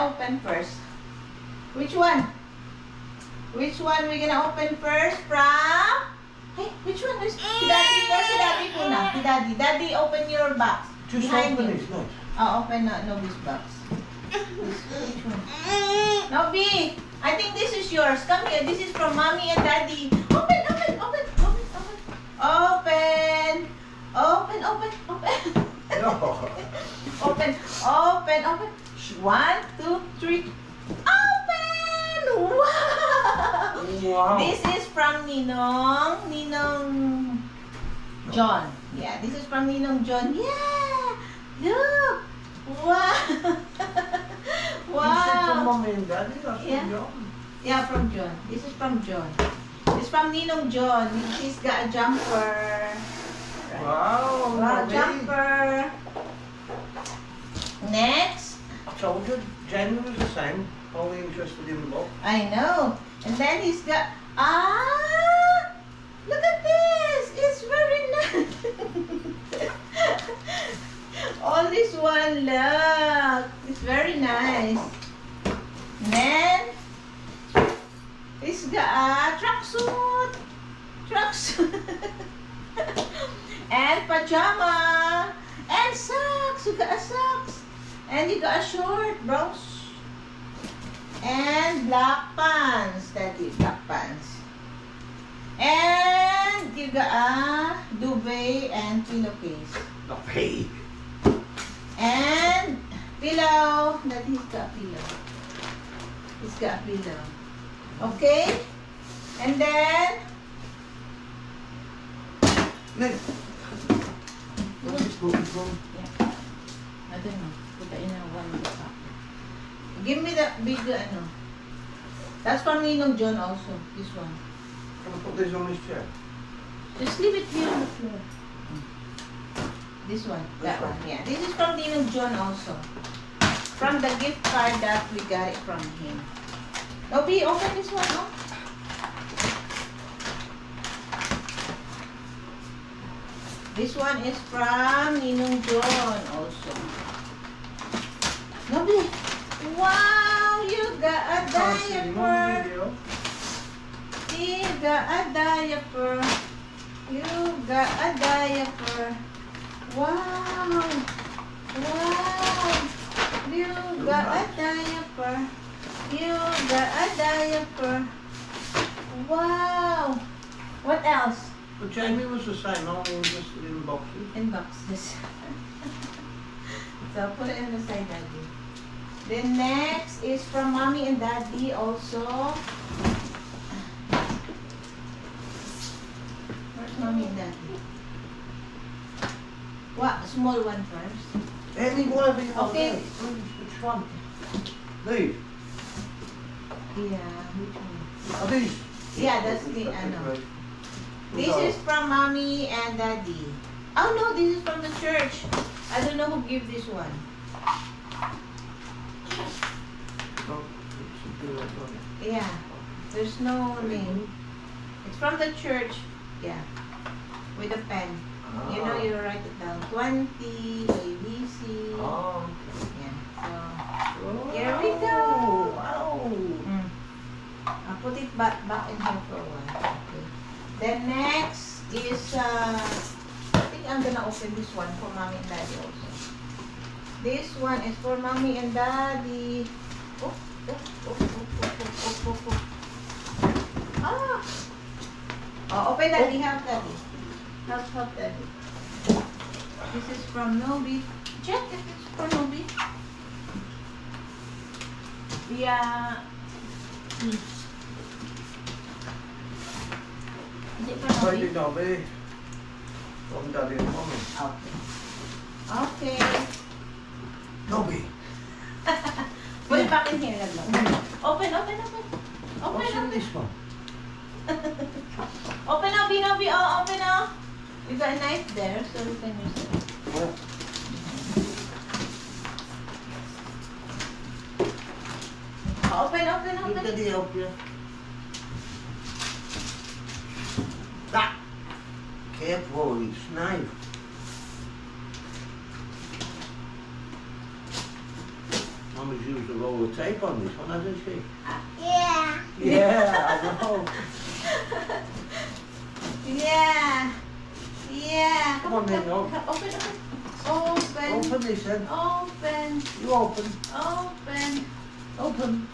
gonna open first? Which one? Which one we gonna open first from? Hey, which one is? Si Daddy po, si Daddy po na. Si Daddy. Daddy, open your box. Just behind open you. it, no. Oh, open Nobi's box. Which one? Nobi, I think this is yours. Come here. This is from Mommy and Daddy. Open, open, open, open, open. Open. Open, open, open. No. Open, open, open. 1, 2, 3. Open! Wow! Wow. This is from Ninong John. Yeah, this is from Ninong John. Yeah! Look! Wow! You said from Wow! Mommy and Daddy, that's Yeah. from John. Yeah, from John. This is from John. It's from Ninong John. He's got a jumper. Right. Wow, Wow, Mommy. jumper. Next. I told you, Jamie was the same, only interested in the book. I know. And then he's got, look at this. It's very nice. All this one, look. It's very nice. And then, he's got a tracksuit. And pajama. And socks. You got a socks. And you got a short blouse. And black pants. Daddy, black pants. And you got a duvet and pillowcase. Okay. And pillow. Daddy's got a pillow. He's got a pillow. Okay? And then, Nick. Where's this book from? yeah. I don't know. Put it in one of the top. Give me the big, That's from Ninong John also. This one. Can I put this on this chair? Just leave it here on the floor. This one. That This one. one? Yeah. This is from Ninong John also. From the gift card that we got it from him. Obi, open this one, no? This one is from Ninong John also. Nobi, wow, you got a Can't see him on diaper. video. You got a diaper. You got a diaper. Wow. Wow. You got a diaper. You got a diaper. Wow. What else? But Jamie was the same, only interested in boxes. In boxes. So put it in the side, Daddy. The next is from Mommy and Daddy also. Where's Mommy and Daddy? What? Small one first. Any whatever you want. Okay. Which one? These? Yeah, which one? Are these? Yeah, that's the, Great. This is from Mommy and Daddy. Oh no, this is from the church. I don't know who gave this one. Oh, it's a good one. Yeah, there's no name. It's from the church. Yeah, with a pen. You know, you write it down. 20, ABC. Oh. Yeah, so Oh. here we go. Wow. I'll put it back in here for a while. Okay. Then next is, I think I'm gonna open this one for Mommy and Daddy also. This one is for Mommy and Daddy. Oh, oh, oh, oh, oh, oh, oh, oh. Ah! Oh, open Daddy, help Daddy. Help Daddy. This is from Nobi. Check if it's for Nobi. Yeah. Is it for Why Nobi? did not be from Daddy and Mommy? Okay. Okay. Nobby. Put it back in here, Lalo. Open. What's in Open. this one? Open, Nobi. Oh, open up. We got a knife there, so we can use it. Well, Open. did Daddy help you? That. Careful, it's knife. Mama's used a roll of tape on this one, hasn't she? Yeah. Yeah, I know. Yeah. Yeah. Come on then, Open, open. Open. Open this then. Open. You open. Open. Open.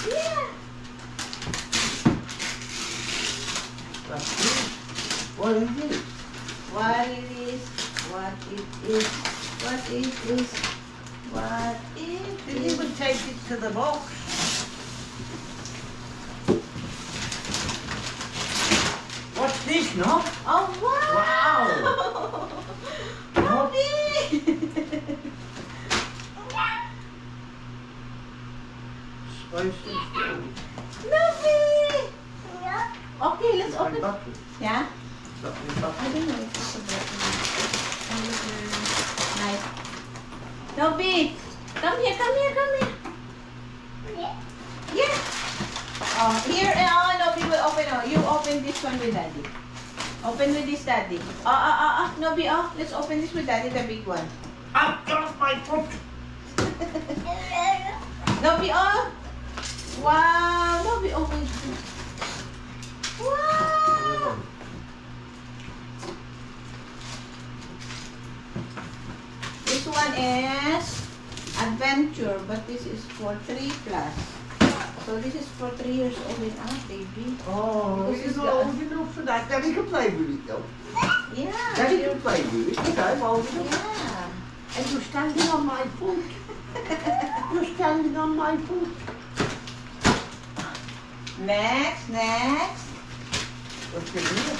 Yeah. That's it. What is it? What it is. What it is. What it is. What it Didn't is. even take it to the box. What's this, no? Oh wow! Bobby! Spicy. Bobby! Yeah. Okay, let's My open. battery. Yeah? That's my I battery. don't know if it's a button. Nice. Toby! Come here, come here, come here. Yeah. Yeah. Oh, here, Nobi will open. Oh, you open this one with Daddy. Open with this, Daddy. Nobi, let's open this with Daddy, the big one. I've got my foot. Nobi, wow, Nobi, open. Wow. This one is adventure, but this is for 3 plus. So this is for 3 years old and up, baby. Oh, This he's is not the- old enough for that. Daddy can play with it though. Yeah. Daddy you're- can play with it. Yes, I'm old enough. Yeah. And you're standing on my foot. You're standing on my foot. Next, next. What's in here?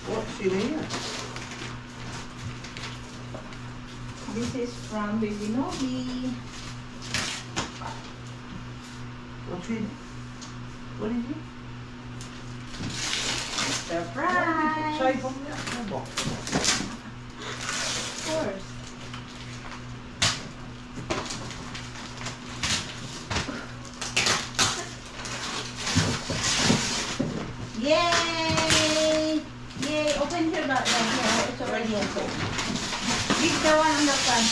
What's in here? This is from Baby Nobi. What's in? What is it? Surprise. Safe on the actual box. Of course. Yay! Yay! Open here, but here. It's already open. Pick the one on the front.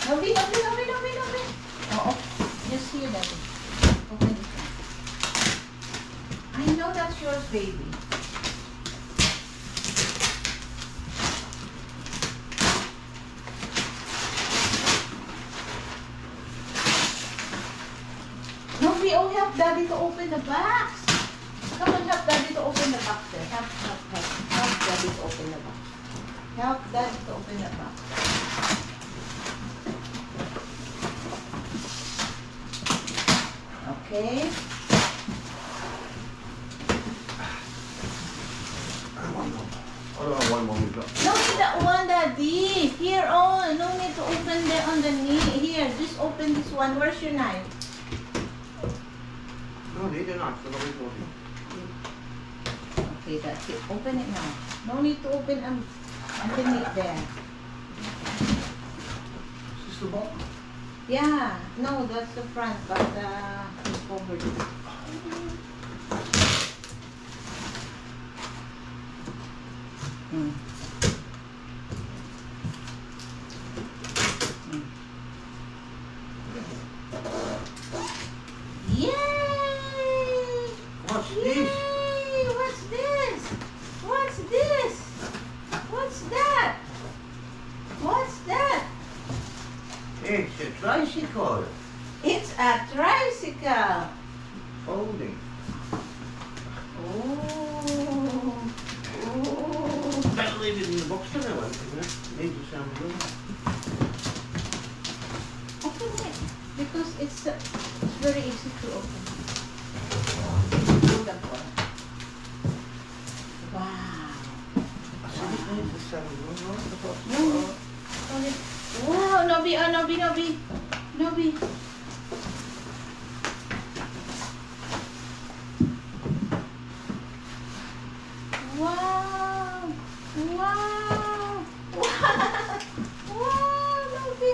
Nobi, Nobi, Nobi, Nobi, Nobi. Oh, just here, Daddy. Open this one. I know that's yours, baby. Nobi, oh, help Daddy to open the box. Come on, help Daddy to open the box there. Help Daddy to open the box. Help Daddy to open the box. Okay. I don't know what one we've got. No need that one, Daddy. Here, oh, no need to open there on the knee. Here, just open this one. Where's your knife? No, they don't have to know what Okay, that's it. Open it now. No need to open underneath there. Is this the bottom? Yeah, no, that's the front, but it's covered. Mm. Mm. Yay! What's Yay! this? What's this? What's this? What's that? What's that? It's a tricycle. It's a tricycle. Folding. Oh. Oh. Better leave it in the box for now, isn't it? Needs to sound good. Open it because it's very easy to open. Hold the door. Wow. I said it needs to sound good, right? The box. No. Hold it. Wow, Nobi, Nobi, Nobi. Nobi. Wow. Wow. Wow. Wow, Nobi.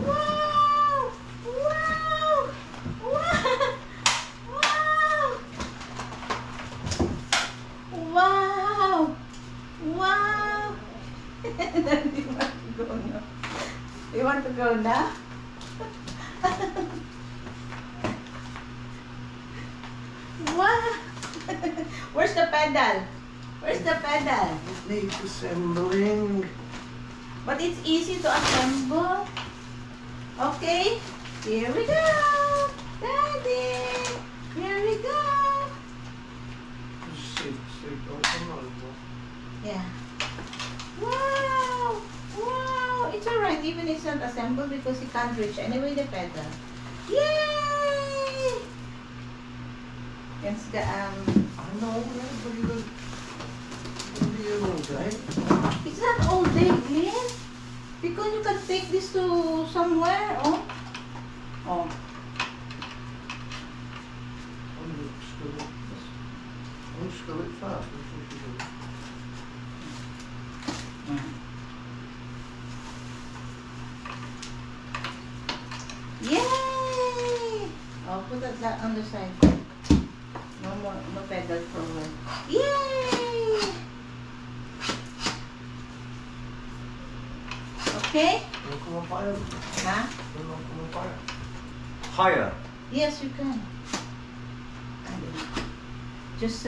Wow. Wow. Wow. Wow. Wow. Wow. You want to go now? What? Where's the pedal? Where's the pedal? It needs assembling. But it's easy to assemble. Okay, here we go. Daddy, here we go. See, open over. Yeah. Wow! Wow! It's alright, even it's not assembled because he can't reach anyway the pedal. Yay! It's the I know, but it'll be all day. it's not all day, Glenn. Because you can take this to somewhere. Oh. Oh. Unscrew it first before you do it. Yay! Oh, put that on the side. No more, no pedal forward. Yay! Okay? Wanna come up higher? Huh? Wanna come up higher? Higher. Yes, you can. Just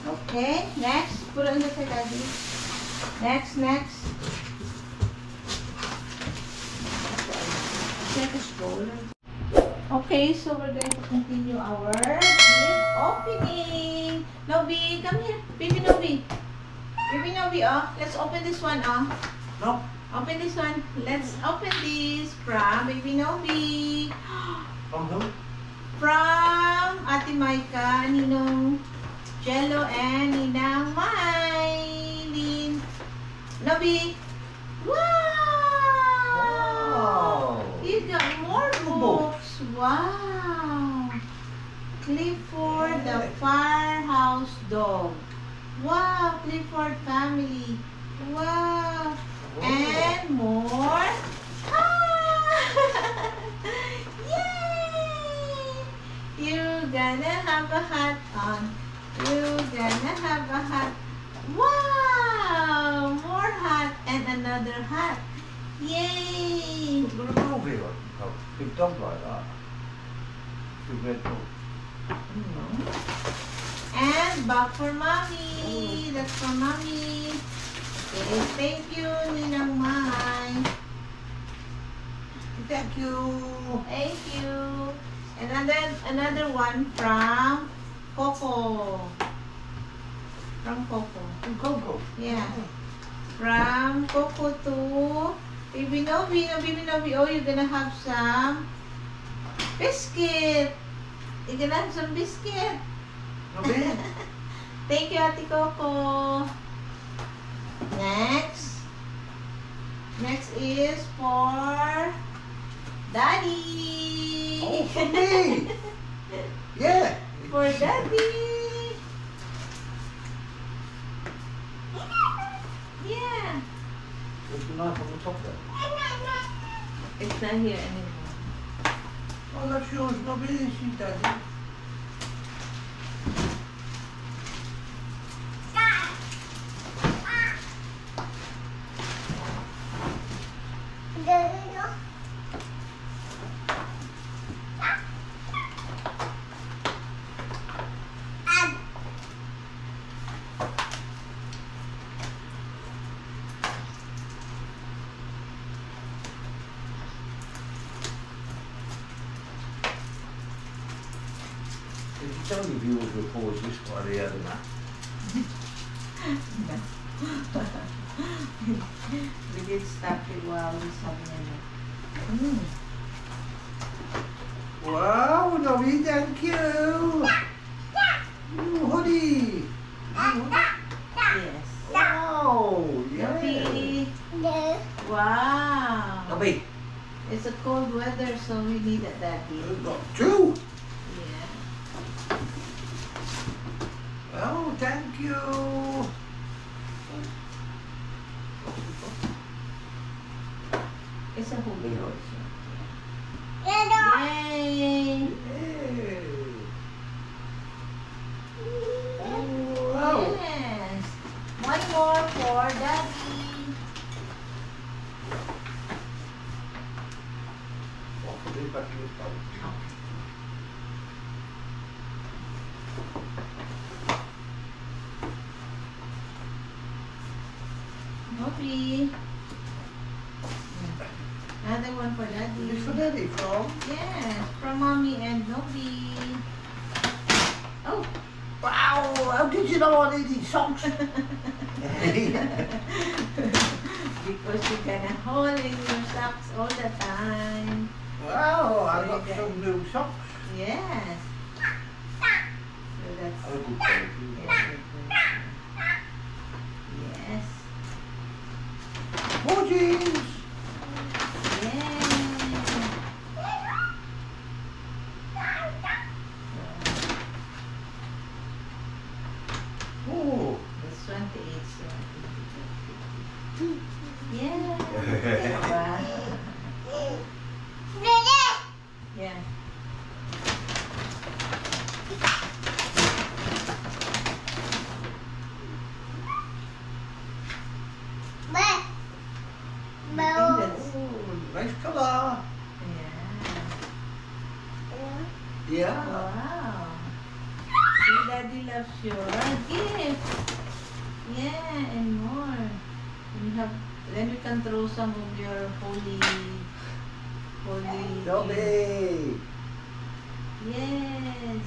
okay. Next, put on the side, Daddy. Next. Check the stroller. Okay, so we're going to continue our gift opening. Nobi, come here. Baby Nobi. Baby Nobi, oh. Let's open this one, oh. No. Open this one. Let's open this from Baby Nobi. From who? From Ate Maika, Ninong Jello, and Ninang Mylene. Nobi. Wow! You got more books. Wow! Clifford the Firehouse Dog. Wow! Clifford family. Wow! And more. Ah! Yay! You're gonna have a hat on. You're gonna have a hat. Wow! More hat and another hat. Yay! Look at a movie like a big dog like that. Big red dog. And back for mommy. That's for mommy. Okay, thank you, Ninang Mai. Thank you. Thank you. And another one from Coco. From Coco. From Coco. Yeah. From Coco to Baby Nobi. Baby Nobi, oh, you're gonna have some biscuit. You're gonna have some biscuit. Okay. Thank you, Ate Coco. Next is for Daddy. Oh, for me. Yeah. For Daddy. Yeah. There's the knife on the top there. It's not here anymore. Oh, that's yours, Nobby. She's Daddy. Did you tell your viewers we'll pause this by the other man? We did stop it while he's having a Wow, Nobby, thank you. Ooh, hoodie. Yes. Wow, yeah. Nobi. Wow. Nobby, It's a cold weather, so we need a daddy. we've got two. Yeah. Oh, thank you. It's a hoodie also. Yay! Yay! Hey. Wow. Yes. One more for daddy. back in the pouch. Nobi. Another one for Daddy. This for Daddy from? Yes, from Mommy and Nobi. Oh. Wow, how did you know I needed socks? Because you're gonna hold in your socks all the time. Wow, I got some new socks. Yes. So that's Oh, good quality. yes. More jeans. Yes. Oh. That's 28. So yeah. Wow. Yeah. Nice colour. Yeah. Yeah. Wow. See, Daddy loves your gift. Yeah, and more. You have, then you can throw some of your holy. Dobby. Yes.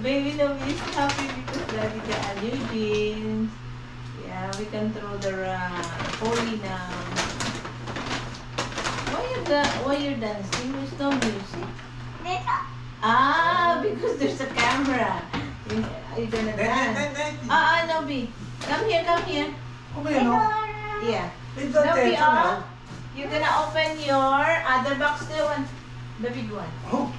Baby Nobi is happy because Daddy got a new jeans. Yeah, we can throw the holy now. Why you're dancing? There's no music. Ah, because there's a camera. You're gonna dance. Nobi. Come here. Come here, no. Yeah. It's not Nobi, there, you're gonna open your other box, the one. The big one. Oh,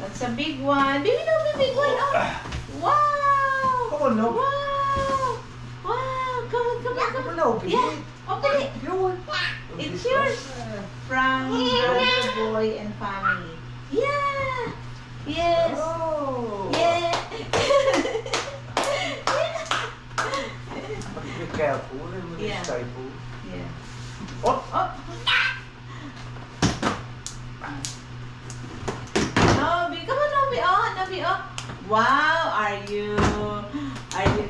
That's a big one. Baby Nobi, big one. Oh. Wow. come on, no. Wow. Wow. Come on. Come on, no. Yeah. Open it. It's yours. From Brother Boy and Family. Yeah. Yes. Oh. Yeah. Be careful with Yeah. the staples. Yeah. Oh. Oh. Nobi, come on, Nobi. Oh, Nobi. Oh. Wow. Are you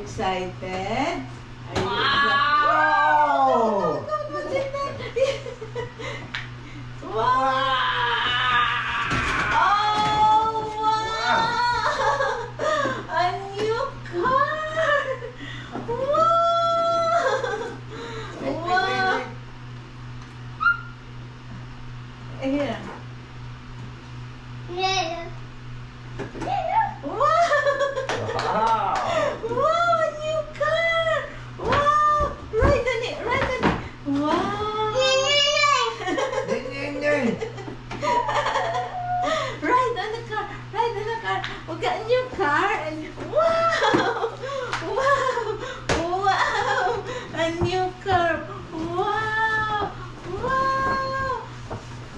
excited? Are you Wow. What's in there? Wow. Oh, wow. A new car. Wow. Wow. Here. Wow. Wow, a new car! Wow! Right on it! Wow! Ding, ding, ding. Right on the car! We got a new car and wow! Wow! Wow! A new car! Wow! Wow!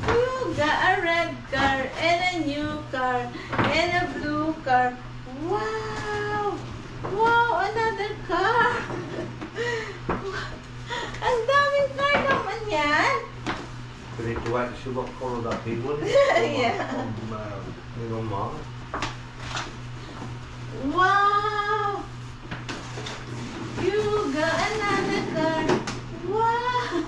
You got a red car and a new car and a blue car. Wow! Wow! Another car! Ang daming car naman yan! We need to wait to see what colour that big one is. Yeah. On mine. Wow! You got another car! Wow!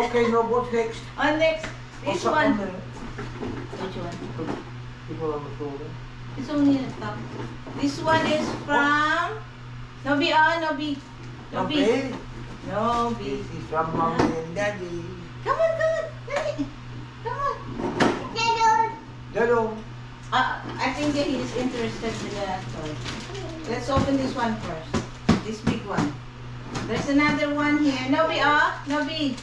Okay, now what's next? Next, What's this up one. on there? Which one? People on the floor there. It's only the top. This one is from Nobi. Nobi. Okay. Nobi. This is from Mommy and Daddy. Come on. Dali. Come on. Hello. I think that he's interested in that toy. Let's open this one first. This big one. There's another one here. Nobi, Nobi.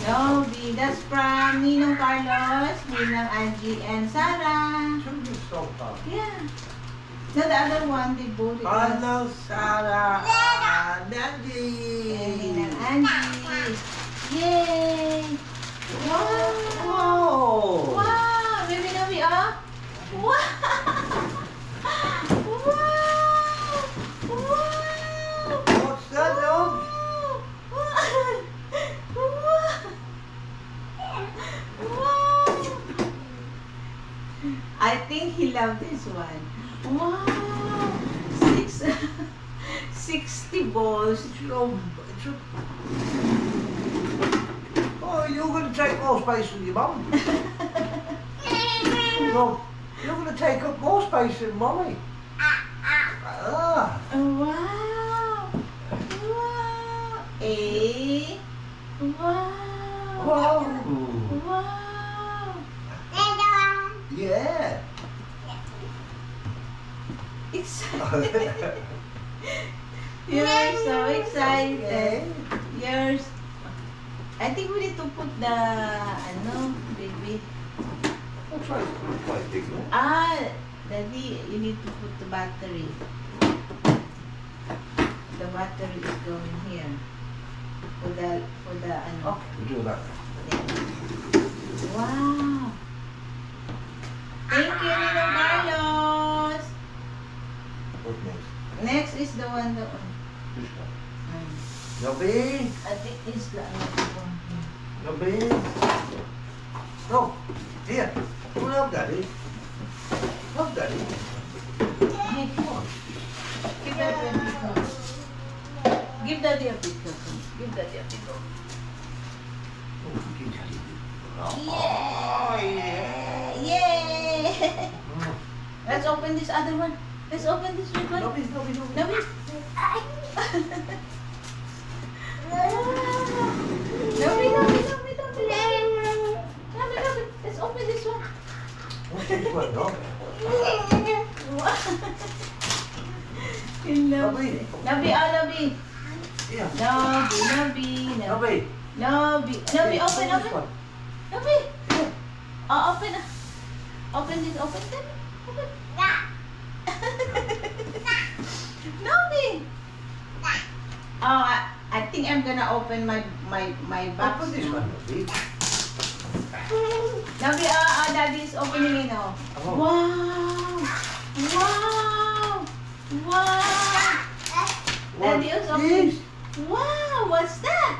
Nobi. That's from Ninong Carlos, Ninang Angie, and Sarah. Should be so far. Yeah. No, the other one, they both it was. Hello, Sarah and Daddy. And Ninang Angie. Yay! Wow! Wow. Wow! Baby Nobi, Wow! Wow! I think he loved this one. Wow! 60 balls. Oh, you're going to take more space than your mum. No, you're going to take up more space than mommy. Ah. Wow! Wow! A. Wow! Wow. Wow! Yeah. Excited. You're so excited. You're. I think we need to put the baby. That's right. It's quite big, no? Daddy, you need to put the battery. The battery is going here. For the Okay, we'll do that. Wow. Thank you, Nino Carlos. What next? Next is the one that This one. Nobby? I think it's the other one. Nobby? No. Here. Come on up, Daddy. Up, Daddy. Hey, come on. Give Daddy a big hug. Give Daddy a big hug. Give Daddy a big hug. Oh, give Daddy. Yeah! Yeah. Yay! Let's open this other one. Let's open this big one. Nobby. Nobby. Nobby. Let's open this one. What's this one, no? Nobby. Nobby. Yeah. Nobby. Nobby. Nobby, open. This one. Nobby. Oh, open. Open this. Open. Nobby. Oh, I think I'm gonna open my box. Open this one, Nobby. Nobby, Daddy is opening it now. Oh. Wow. Daddy is opening. Yes. Wow, what's that?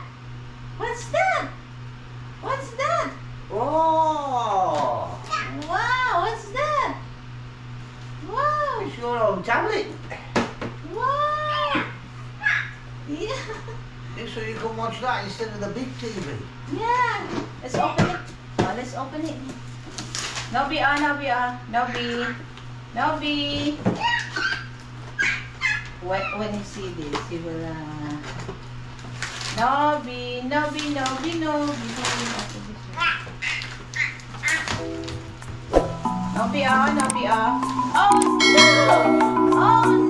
Oh. Wow, what's that? Wow. It's your own tablet. Wow. Yeah. So you can watch that instead of the big TV. Yeah. Let's open it. Oh, let's open it. Nobby. When you see this, you will Nobby. Nobby. Oh no! Oh